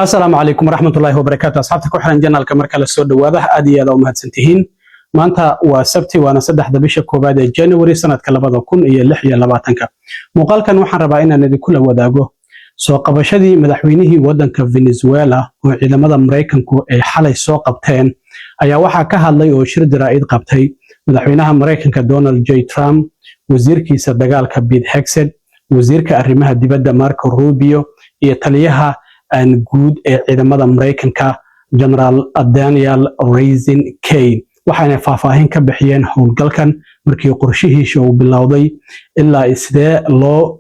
السلام عليكم ورحمة الله وبركاته. أصحابتك وحنا جنال كمركز السود واضح أدي هذا ومهد سنتهين. مانتا وسبتي وأنا سدح دبيشة كوبادة جانوري سنة كلابا كون إيه اللحية لباتنكا. مقال كان وحنا ربعنا ندي كل وداقه. سوق بشدي مدحوينه ودنك فنزويلا وإلى مدى مريكانكو حالي سوق قبتين. أيا وحا كهالي وشرد رائد قبتي. مدحوينها مريكانكا دونالد جي ترامب وزير كيسا دقالك بيد هكسد وزيرك أرمها ديبادة ماركو روبيو يتليها أن جود عندما مريكانكا جنرال دانيال ريزين كي وحنا فاهفاهين كبحيان هولغالكان مركي قرشيه شو باللاودي إلا إسداء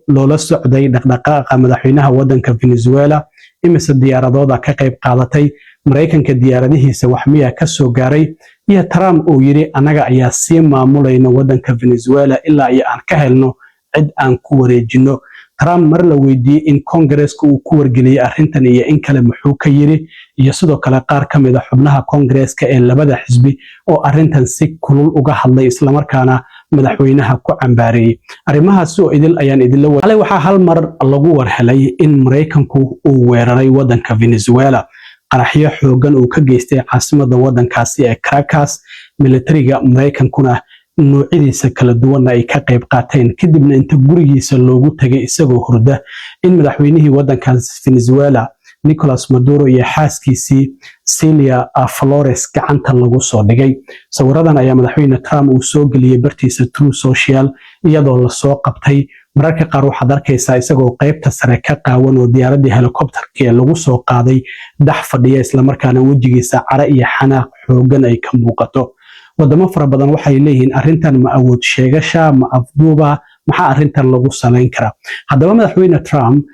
لولا سعودي دقائق مدحوينها ودنك فنزويلا إمس الديارة دودا كقيب قادتي مريكانكا ديارته سوحمية كسو غاري إيا ترام أو يري أناغا إيا سيما مولين ودنك فنزويلا إلا إيا أن كهلنو عد أن كوريجنو ترام مر la weydiiyay in Congress-ku uu ku wargeliyay arrintan iyo in kale muxuu ka yiri iyo sidoo kale qaar ka mid ah xubnaha Congress-ka ee labada xisbi oo arrintan si kulul uga hadlay isla markaana madaxweynaha ku cambaarayay arrimahaas oo idil ayaan idil wadaagay waxa hal mar lagu warhelay in Mareykanku uu weeraray wadanka Venezuela qaraxyo xoogan oo ka geystay Caasimada wadankaasi ee CARACAS militariga Mareykankuna noocyadiisa kala duwan ay ka qayb qaateen kadibna inta gurigiisa loogu tagay isagoo hurda in madaxweynihii wadankaas Venezuela Nicolas Maduro iyo xaaskiisii Celia Flores gacanta lagu soo dhigay sawiradan ayaa madaxweyne Trump uu soo galiyay bartiisa Truth Social iyadoo la soo qabtay mararka qaar waxaad arkaysaa isagoo qaybta sare ka qaawan oo diyaaradii helicopterka lagu soo qaaday dax fadhiya isla markaana wajigiisa cara iyo xanaaq xoogan ay ka muuqato wadamo fara badan waxay leeyihiin arrintan ma awood sheegasha ma afduuba maxaa arrintan lagu saleyn karaa haddaba madaxweyne Trump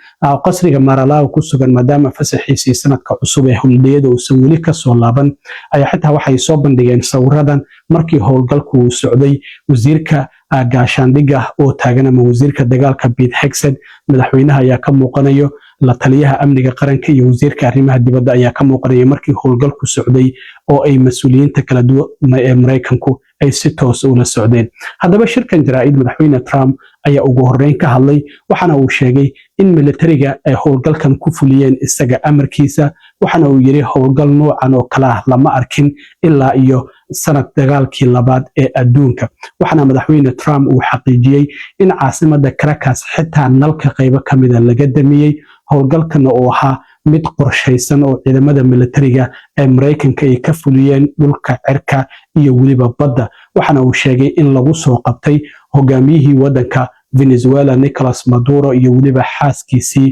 qasriga Mar-a-Lago ku sugan maadaama fasaxiisii sanadka cusub ee howldeeda uu weli ka soo laaban ayaa xitaa waxay soo bandhigeen sawiradan markii howlgalku uu socday wasiirka gaashaandhigga oo taagan ama wasiirka dagaalka Pete Hegseth madaxweynaha ayaa ka muuqanayo la taliyaha amniga qaranka iyo wasiirka arrimaha dibadda ayaa ka muuqanaya markii howlgalku socday oo ay mas'uuliyiinta kala duwan ee Mareykanku ay si toos ula socdeen haddaba shirkan jaraa'id madaxweyne Trump ayaa ugu horeyn ka hadlay waxana uu sheegay in militariga ay howlgalkan ku fuliyeen isaga amarkiisa waxana uu yiri howlgal noocan oo kala ah lama arkin ilaa iyo sanad dagaalkii labaad ee adduunka waxana madaxweyne Trump uu xaqiijiyay in Caasimada CARACAS xitaa nalka qayb ka mid ah laga damiyay howlgalkan oo ahaa mid qorshaysan oo ciidamada militariga ee Mareykanka ay ka fuliyeen dhulka cirka iyo waliba badda waxana uu sheegay in lagu soo qabtay hogaamiyihii wadanka Venezuela Nicolas Maduro iyo waliba xaaskiisii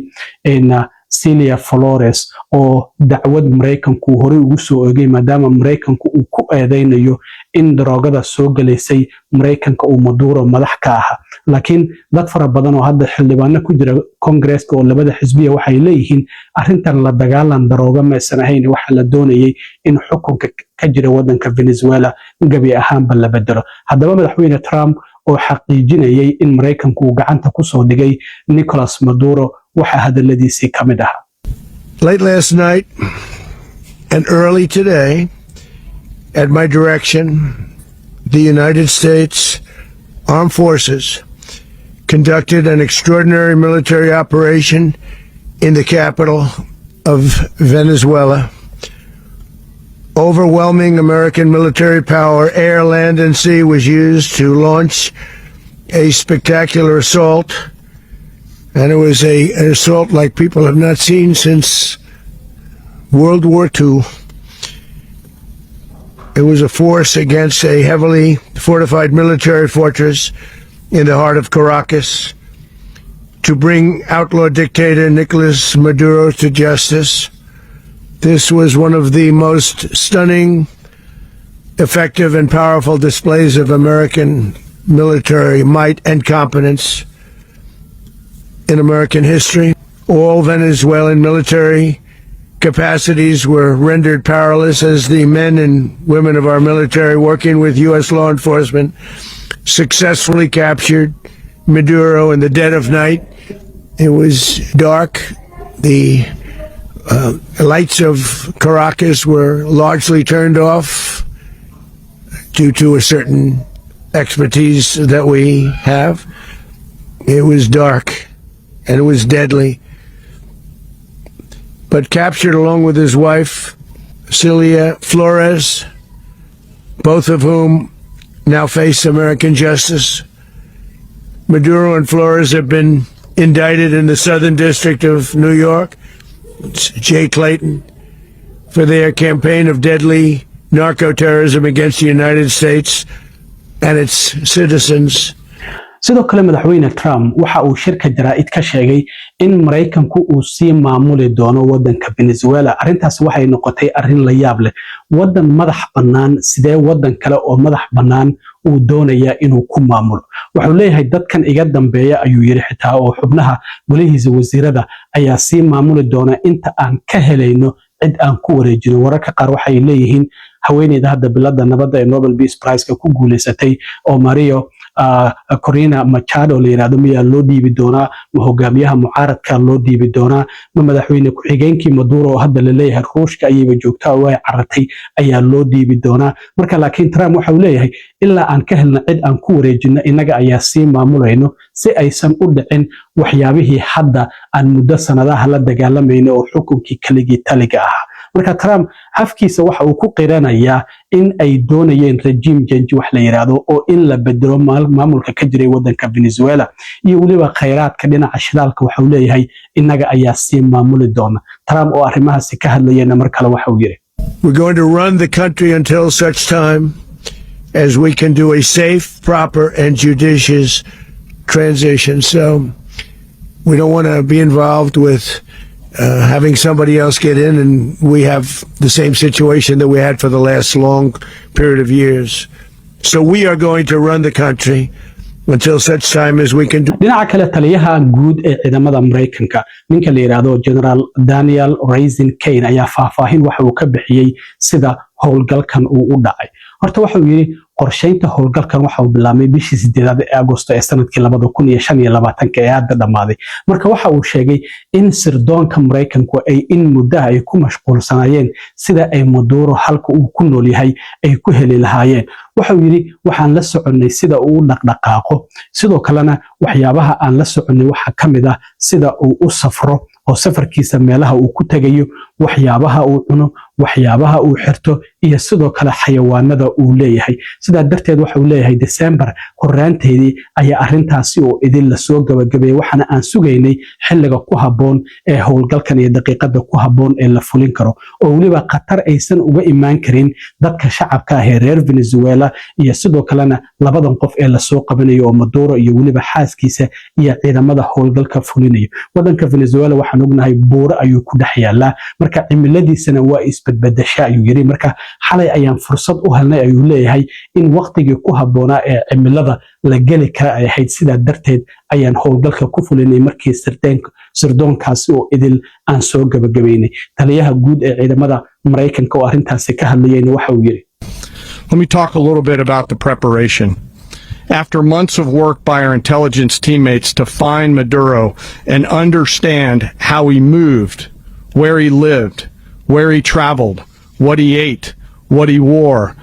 Celia Flores oo dacwad Mareykanku hore ugu soo oogay maadaama Mareykanku uu ku eedeynayo in daroogada soo galeysay Mareykanka uu Maduro madax ka ahaa laakiin dad fara badan oo hadda xildhibaano ku jira Congress-ka oo labada xisbiya waxay leeyihiin arrintan la dagaalan darooga ma aysan ahayn waxa la doonayay in xukunka ka jira wadanka Venezuela gabi ahaanba la bedelo haddaba madaxweyne Trump oo xaqiijinayay in Mareykanku uu gacanta ku soo dhigay Nicolas Maduro waxa hadaladiisii ka mid ahaa Late last night and early today, at my direction, the United States Armed Forces conducted an extraordinary military operation in the capital of Venezuela. Overwhelming American military power, air, land, and sea was used to launch a spectacular assault. And it was an assault like people have not seen since World War II. It was a force against a heavily fortified military fortress in the heart of Caracas to bring outlaw dictator Nicolas Maduro to justice. This was one of the most stunning, effective, and powerful displays of American military might and competence in American history. All Venezuelan military capacities were rendered powerless as the men and women of our military working with U.S. law enforcement successfully captured Maduro in the dead of night. It was dark. The lights of Caracas were largely turned off due to a certain expertise that we have. It was dark and it was deadly. but captured along with his wife, Celia Flores, both of whom now face American justice. Maduro and Flores have been indicted in the Southern District of New York, J. Clayton, for their campaign of deadly narco-terrorism against the United States and its citizens. sidoo kale madaxweyne Trump waxa uu shirka jaraa'id ka sheegay in Mareykanku uu sii maamuli doono wadanka Venezuela arintaas waxay noqotay arin la yaab leh wadan madax bannaan sidee wadan kale oo madax bannaan uu doonaya inuu ku maamulo wuxuu leeyahay dadkan iga dambeeya ayuu yiri xitaa oo xubnaha golihiisa wasiirada ayaa sii maamuli doona inta aan ka helayno cid aan ku wareejino wararka qaar waxay leeyihiin haweeneyda hadda bilada nabadda ee Nobel Peace Prize ku guuleysatay oo Mario Corina Machado la yiraahdo miyaa loo dhiibi doonaa ma hogaamiyaha mucaaradka loo dhiibi doonaa ma madaxweyne ku-xigeenkii Maduro hadda la leeyahay ruushka ayay joogtaa oo ay carartay ayaa loo dhiibi doonaa marka laakiin Trump waxa uu leeyahay ilaa aan ka helna cid aan ku wareejino inaga ayaa sii maamulayno si aysan u dhicin waxyaabihii hadda aan muddo sanadaha la dagaalamayno oo xukunkii kaligii taliga ah marka Trump hafkiisa waxa uu ku qiranayaa in ay doonayeen regime change wax la yiraahdo oo in la bedelo maamulka ka jiray wadanka Venezuela iyo waliba khayraadka dhinaca shidaalka waxa uu leeyahay inaga ayaa sii maamuli doona Trump oo arrimahaasi ka hadlayna mar kale waxa uu yiri We're going to run the country until such time as we can do a safe, proper and judicious transition. So we don't want to be involved with having somebody else get in and we have the same situation that we had for the last long period of years. So we are going to run the country until such time as we can do. dhinaca kale taliyaha guud ee ciidamada Mareykanka ninka la yiraahdo General Daniel Raisin Kane ayaa faahfaahin waxa uu ka bixiyay sida howlgalkan uu u dhacay horta waxa uu yiri qorsheynta howlgalkan waxa uu bilaabmay bishii 8 ee Agoosto ee sanadkii 2025 ee hadda dhamaaday marka waxa uu sheegay in sirdoonka Mareykanku ay in muddo ay ku mashquulsanayeen sida ay Maduro halka uu ku nool yahay ay ku heli lahaayeen waxa uu yiri waxaan la soconay sida uu dhaqdhaqaaqo sidoo kalena waxyaabaha aan la soconay waxa kamid ah sida uu u safro oo safarkiisa meelaha uu ku tagayo waxyaabaha uu cuno waxyaabaha uu xirto iyo sidoo kale xayawaanada uu leeyahay sida darteed waxa uu leeyahay December qoraanteedii ayaa arintaasi oo idin la soo gabagabay waxana aan sugaynay xilliga ku haboon ee howlgalkan iyo daqiiqada ku haboon ee la fulin karo oo waliba qatar aysan uga imaan karin dadka shacabka ah ee reer Venezuela iyo sidoo kalena labadan qof ee la soo qabanayo oo Maduro iyo waliba xaaskiisa iyo ciidamada howlgalka fulinayo wadanka Venezuela waxaan ognahay buuro ayuu ku dhex yaalaa marka cimiladiisana waa isbadbadashaa ayuu yiri marka xalay ayaan fursad u helnay ayuu leeyahay in waqtigii ku haboonaa ee cimilada la gali kara ay ahayd sida darteed ayaan howlgalka ku fulinay markii sirdoonkaasi oo idil aan soo gabagabeynay taliyaha guud ee ciidamada Mareykanka oo arintaasi ka hadlayeen waxa uu yiri Let me talk a little bit about the preparation. After months of work by our intelligence teammates to find Maduro and understand how he moved, where he lived, where he traveled, what he ate, what he wore,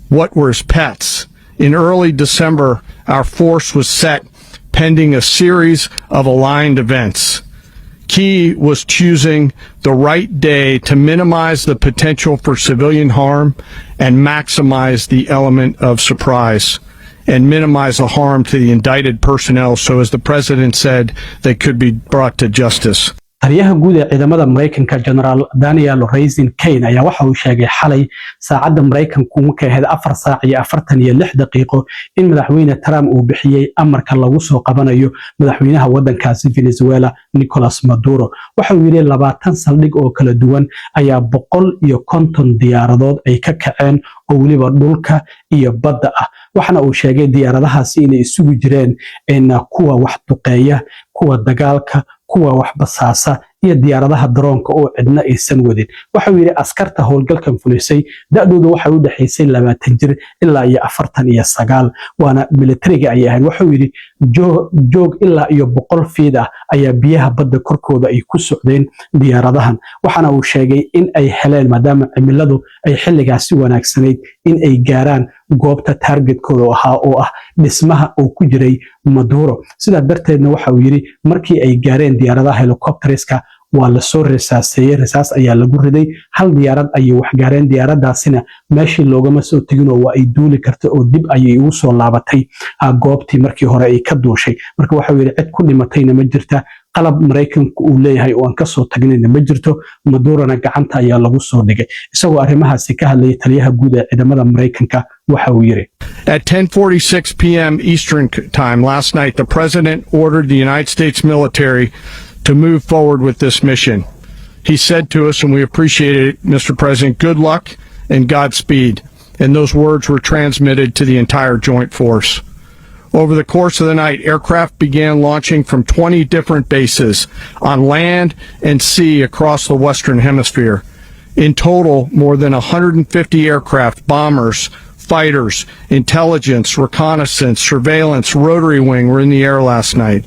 what were his pets. In early December, our force was set pending a series of aligned events. Key was choosing the right day to minimize the potential for civilian harm and maximize the element of surprise and minimize the harm to the indicted personnel so, as the president said, they could be brought to justice. taliyaha guud ee ciidamada Mareykanka General Daniel Raisin Kane ayaa waxa uu sheegay xalay saacada Mareykanku markay ahayd 4 saac iyo 46 daqiiqo in madaxweyne Trump uu bixiyay amarka lagu soo qabanayo madaxweynaha wadankaasi Venezuela Nicolas Maduro waxa uu yiri 20 saldhig oo kala duwan ayaa 150 diyaaradood ay ka kaceen oo waliba dhulka iyo badda ah waxana uu sheegay diyaaradahaasi inay isugu jireen kuwa wax duqeeya kuwa dagaalka kuwa wax basaasa iyo diyaaradaha droonka oo cidna aysan wadin waxa uu yiri askarta howlgalkan fulisay da'doodu waxa u dhaxaysay 20 jir ilaa iyo 49 waana militariga ay ahayn waxa uu yiri joog ilaa iyo 100 fiid ah ayaa biyaha badda korkooda ay ku socdeen diyaaradahan waxana uu sheegay in ay heleen maadaama cimiladu ay xilligaasi wanaagsanayd in ay gaaraan goobta targetkooda ahaa oo ah dhismaha oo ku jiray Maduro sida darteedna waxa uu yiri markii ay gaareen diyaaradaha helicopterska waa lasoo risaaseeyey, risaas ayaa lagu riday, hal diyaarad ayay waxgaareen, diyaaradaasina meeshii loogama soo teginoo waa ay duuli karta oo dib ayay ugu soo laabatay goobtii markii hore ay ka duushay. marka waxau yidhi cid ku dhimatayna ma jirta, qalab Mareykanku uu leeyahay oo aan ka soo tagnayna ma jirto, Madurona gacanta ayaa lagu soo dhigay. isagoo arrimahaasi ka hadlayay taliyaha guud ee ciidamada Mareykanka waxa uu yidhi At 10:46 p.m. Eastern Time last night, the President ordered the United States military to move forward with this mission. He said to us, and we appreciate it, Mr. President, good luck and Godspeed. And those words were transmitted to the entire joint force. Over the course of the night, aircraft began launching from 20 different bases on land and sea across the Western Hemisphere. In total, more than 150 aircraft, bombers, fighters, intelligence, reconnaissance, surveillance, rotary wing were in the air last night.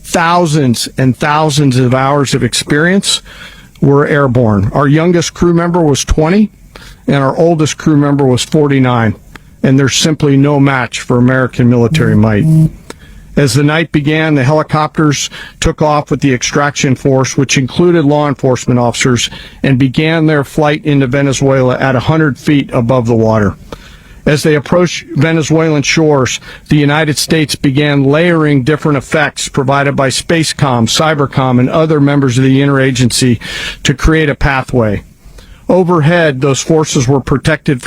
Thousands and thousands of hours of experience were airborne. Our youngest crew member was 20, and our oldest crew member was 49. And there's simply no match for American military might. As the night began, the helicopters took off with the extraction force, which included law enforcement officers, and began their flight into Venezuela at 100 feet above the water. As they approached Venezuelan shores, the United States began layering different effects provided by Spacecom, Cybercom, and other members of the interagency to create a pathway. Overhead, those forces were protected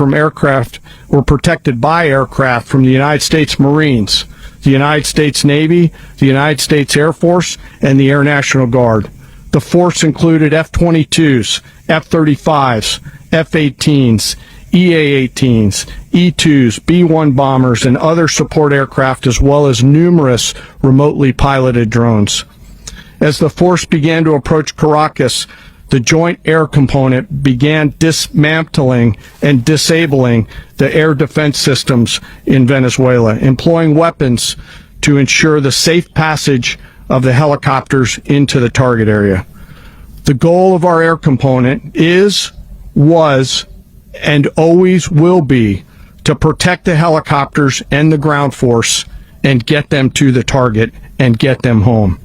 by aircraft from the United States Marines, the United States Navy, the United States Air Force, and the Air National Guard. The force included F-22s, F-35s, F-18s, EA-18s, E-2s, B-1 bombers, and other support aircraft, as well as numerous remotely piloted drones. As the force began to approach Caracas, the Joint Air Component began dismantling and disabling the air defense systems in Venezuela, employing weapons to ensure the safe passage of the helicopters into the target area. The goal of our air component was, and always will be to protect the helicopters and the ground force and get them to the target and get them home.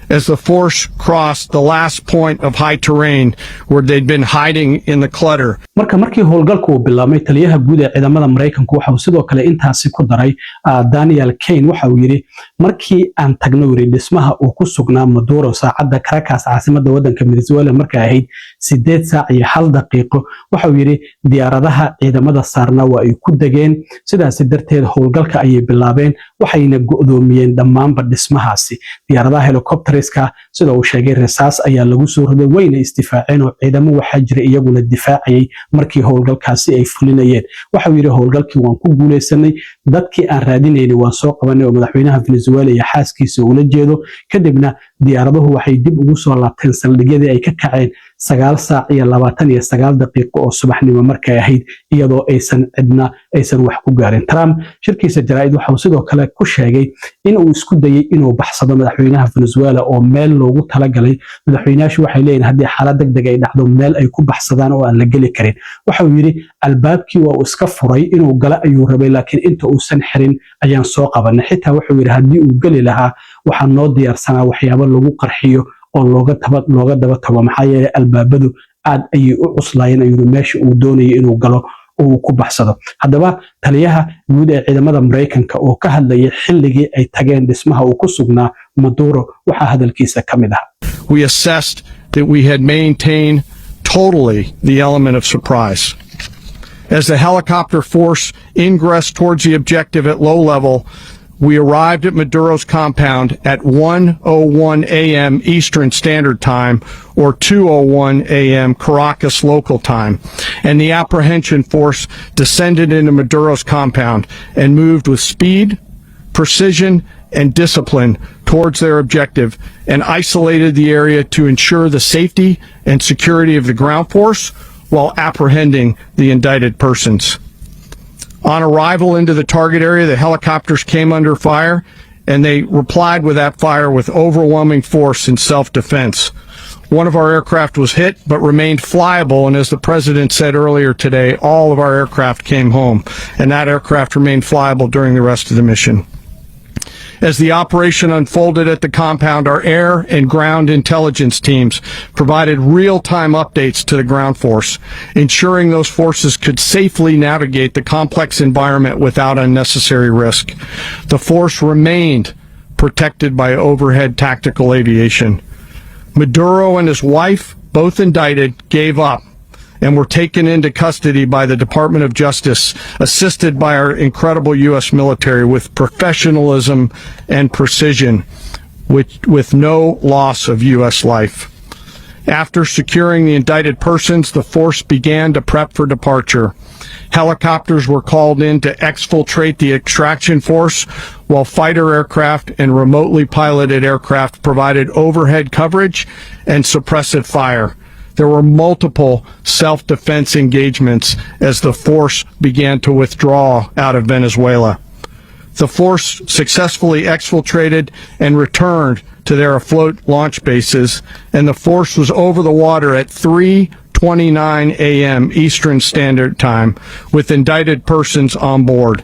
As the force crossed the last point of high terrain where they'd been hiding in the clutter. markii howlgalku uu bilaabmay taliyaha guud ee ciidamada Mareykanku waxa uu sidoo kale intaasi ku daray Daniel Kane waxa uu yiri markii aan tagno wari dhismaha uu ku sugnaa Maduro saacada Caracas caasimada wadanka Venezuela markay ahayd 8 saac iyo 1 daqiiqo waxa uu yiri diyaaradaha ciidamada saarna waa ay ku dageen sidaas darteed howlgalka ayay bilaabeen waxayna go'doomiyeen dhammaanba dhismahaasi diyaaradaha helicopterska sida uu sheegay risaas ayaa lagu soo riday wayna istifaaceen oo ciidamo waxa jira iyaguna difaacayay markii howlgalkaasi ay fulinayeen waxa uu yiri howlgalkii waan ku guuleysanay dadkii aan raadinaynay waan soo qabanay oo madaxweynaha Venezuela iyo xaaskiisa ula jeedo kadibna diyaaraduhu waxay dib ugu soo laabteen saldhigyadii ay ka kaceen 9 saac iyo 29 daqiiqo oo subaxnimo markay ahayd iyadoo aysan wax ku gaarin Trump shirkiisa jaraa'id waxa uu sidoo kale ku sheegay in uu isku dayay inuu baxsado madaxweynaha Venezuela oo meel loogu talagalay madaxweynaashu waxay leeyihiin haddii xaalad degdeg ay dhacdo meel ay ku baxsadaan oo aan la geli karin waxa uu yiri albaabkii waa uu iska furay inuu gala ayuu rabay laakiin inta uusan xirin ayaan soo qabanay xitaa wuxuu yiri haddii uu gali lahaa waxa noo diyaarsanaa waxyaabo lagu qarxiyo oo looga daba tago maxaa yeelay albaabadu aad ayay u cuslaayeen ayuu meesha uu doonayay inuu galo oo ku baxsado haddaba taliyaha guud ee ciidamada Mareykanka oo ka hadlayay xilligii ay tageen dhismaha uu ku sugnaa Maduro waxa hadalkiisa kamid ah We assessed that we had maintained totally the element of surprise. As the helicopter force ingressed towards the objective at low level, we arrived at Maduro's compound at 1:01 a.m. Eastern Standard Time or 2:01 a.m. Caracas local time, and the apprehension force descended into Maduro's compound and moved with speed, precision, and discipline towards their objective and isolated the area to ensure the safety and security of the ground force while apprehending the indicted persons. On arrival into the target area, the helicopters came under fire, and they replied with that fire with overwhelming force in self-defense. One of our aircraft was hit, but remained flyable, and as the President said earlier today, all of our aircraft came home, and that aircraft remained flyable during the rest of the mission. As the operation unfolded at the compound, our air and ground intelligence teams provided real-time updates to the ground force, ensuring those forces could safely navigate the complex environment without unnecessary risk. The force remained protected by overhead tactical aviation. Maduro and his wife, both indicted, gave up and were taken into custody by the Department of Justice, assisted by our incredible U.S. military with professionalism and precision, with no loss of U.S. life. After securing the indicted persons, the force began to prep for departure. Helicopters were called in to exfiltrate the extraction force, while fighter aircraft and remotely piloted aircraft provided overhead coverage and suppressive fire. There were multiple self-defense engagements as the force began to withdraw out of Venezuela. The force successfully exfiltrated and returned to their afloat launch bases, and the force was over the water at 3:29 a.m. Eastern Standard Time with indicted persons on board.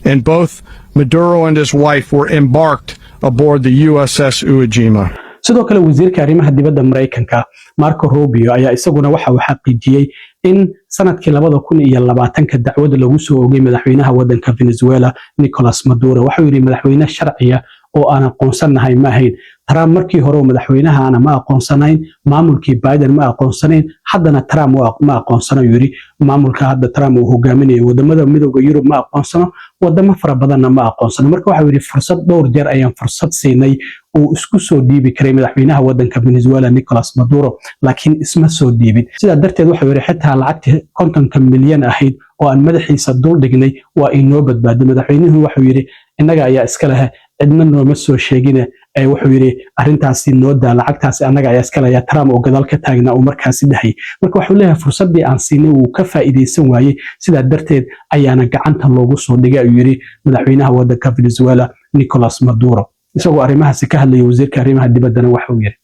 And both Maduro and his wife were embarked aboard the USS Uwajima. sidoo kale wasiirka arrimaha dibadda Mareykanka Marco Rubio ayaa isaguna waxa uu xaqiijiyay in sanadkii 2020 dacwad lagu soo oogay madaxweynaha wadanka Venezuela Nicolas Maduro waxa uu yiri madaxweyne sharciya oo aan aqoonsanahay ma ahayn Trump markii hore madaxweynaha aan ma aqoonsanayn maamulkii Biden ma aqoonsanayn haddana Trump ma aqoonsano yiri maamulka hadda Trump uu hogaaminayo wadamada midowga Yurub ma aqoonsano wadamo fara badan ma aqoonsano marka waxa uu yiri fursad dhowr jeer ayaan fursad siinay oo isku soo dhiibi karay madaxweynaha wadanka Venezuela Nicolas Maduro laakiin isma soo dhiibin sida darteed waxa uu yiri xitaa lacagta 50 milyan ahayd oo aan madaxiisa dul dhignay waa inoo badbaaday madaxweynuhu waxa uu yiri inaga ayaa iska lahaa cidna nooma soo sheegin ay wuxuu yiri arintaasi noo daa lacagtaasi anaga ayaa iska lahaa Trump oo gadaal ka taagna oo markaasi dhahay marka waxa uu leeyahay fursadii aan siinay uu ka faa'iideysan waayay sida darteed ayaana gacanta loogu soo dhigay uu yiri madaxweynaha wadanka Venezuela Nicolas Maduro isagoo arrimahaasi ka hadlayay wasiirka arrimaha dibaddana waxa uu yiri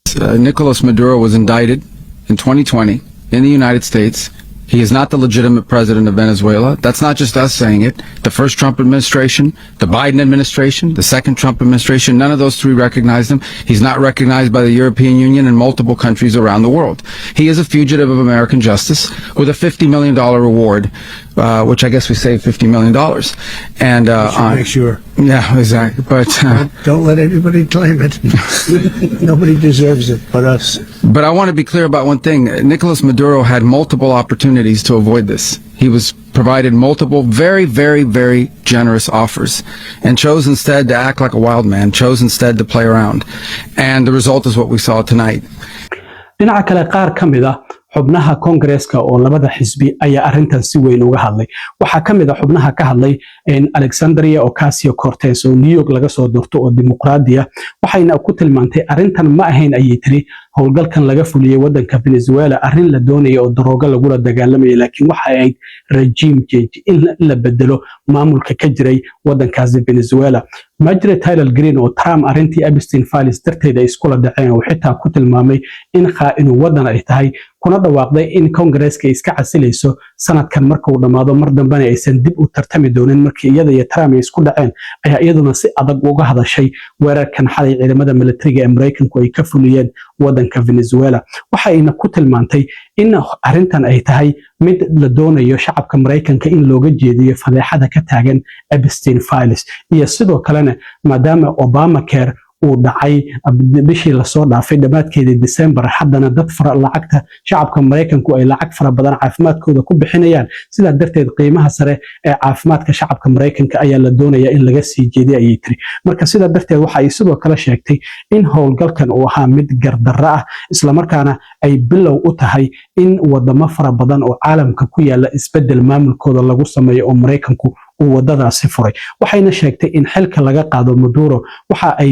Nicolas Maduro was indicted in 2020 in the United States. He is not the legitimate president of Venezuela. That's not just us saying it. The first Trump administration, the Biden administration, the second Trump administration, none of those three recognized him. He's not recognized by the European Union and multiple countries around the world. He is a fugitive of American justice with a $50 million reward, which I guess we saved $50 million. And make sure. Yeah, exactly. But don't let anybody claim it. Nobody deserves it but us. But I want to be clear about one thing. Nicolas Maduro had multiple opportunities to avoid this. He was provided multiple very, very, very generous offers and chose instead to act like a wild man, chose instead to play around. And the result is what we saw tonight. dhinaca kale qaar kamid ah xubnaha Congress-ka oo labada xisbi ayaa arintan si weyn uga hadlay waxa kamid ah xubnaha ka hadlay Alexandria Ocasio-Cortez oo New York laga soo doorto oo dimuqraadiya waxayna ku tilmaantay arintan ma ahayn ayay tiri howlgalkan laga fuliyay wadanka Venezuela arin la doonayo oo darooga lagu la dagaalamay laakiin waxa ay regime change in la bedelo maamulka ka jiray wadankaas Venezuela Major Tyler Green oo Trump arintii Epstein files darteeda isku la dhaceen oo xitaa ku tilmaamay in qaa'inu wadan ay tahay kuna dhawaaqday in Congress-ka iska casilayso sanadkan marka uu dhamaado mar dambana aysan dib u tartami doonin markii iyada iyo Trump ay isku dhaceen ayaa iyaduna si adag uga hadashay weerarkan xalay ciidamada militariga ee Mareykanku ay ka fuliyeen wadanka Venezuela waxayna ku tilmaantay in arintan ay tahay mid la doonayo shacabka Mareykanka in looga jeediyo fadeexada ka taagan Epstein files iyo sidoo kalena maadaama Obamacare uu dhacay bishii la soo dhaafay dhamaadkeedii December haddana dad fara lacagta shacabka Mareykanku ay lacag fara badan caafimaadkooda ku bixinayaan sida darteed qiimaha sare ee caafimaadka shacabka Mareykanka ayaa la doonayaa in laga sii jeediyo ayay tiri marka sida darteed waxa ay sidoo kale sheegtay in howlgalkan uu ahaa mid gardarro ah isla markaana ay bilow u tahay in wadamo fara badan oo caalamka ku yaala isbedel maamulkooda lagu sameeyo oo Mareykanku uu wadadaasi furay waxayna sheegtay in xilka laga qaado Maduro waxa ay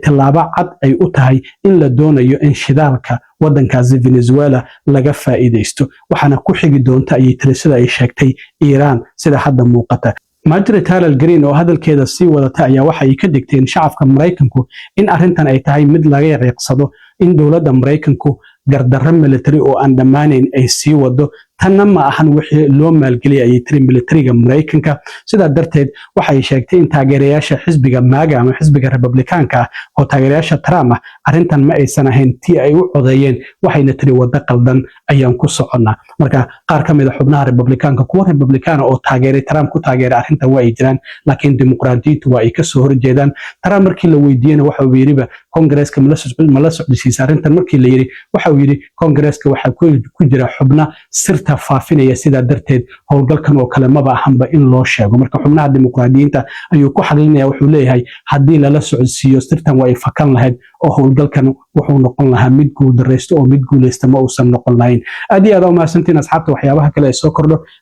talaabo cad ay u tahay in la doonayo in shidaalka wadankaas Venezuela laga faa'iideysto waxana ku xigi doonta ay tiri sida ay sheegtay Iran sida hadda muuqata Major Tyler Green oo hadalkeeda sii wadata ayaa waxa ay ka digteen shacabka Mareykanku in arintan ay tahay mid laga yaqiiqsado in dawladda Mareykanku gardarro military oo aan dhamaaneyn ay sii wado tanna ma ahan wixii loo maalgeliyay ay tiri militariga Mareykanka sida darteed waxay sheegtay in taageerayaasha xisbiga MAGA ama xisbiga Republikaanka oo taageerayaasha Trump arrintan ma aysan ahayn tii ay u codeeyeen waxayna tiri wada qaldan ayaan ku soconnaa marka qaar ka mid ah xubnaha Republikaanka kuwa Republikaan oo taageeray Trump ku taageeray arrintan waa ay jiraan laakiin dimuqraadiyiintu waa ay ka soo horjeedaan Trump markii la weydiiyay waxa uu yiri Congress-ka ma la socodsiisay arrintan markii la yiri waxa uu yiri Congress-ka waxa ku jira xubna sirta faafinaya sida darteed howlgalkan oo kale maba ahanba in loo sheego marka xubnaha dimuqraadiyiinta ayuu ku xaqiiqinaya wuxuu leeyahay haddii lala socodsiiyo sirtan waa ay fakan lahayd oo howlgalkan wuxuu noqon lahaa mid guuldareysto oo mid guuleysta ma uusan noqon lahayn aad iyo aad u mahadsantiin asxaabta waxyaabaha kale ee soo kordho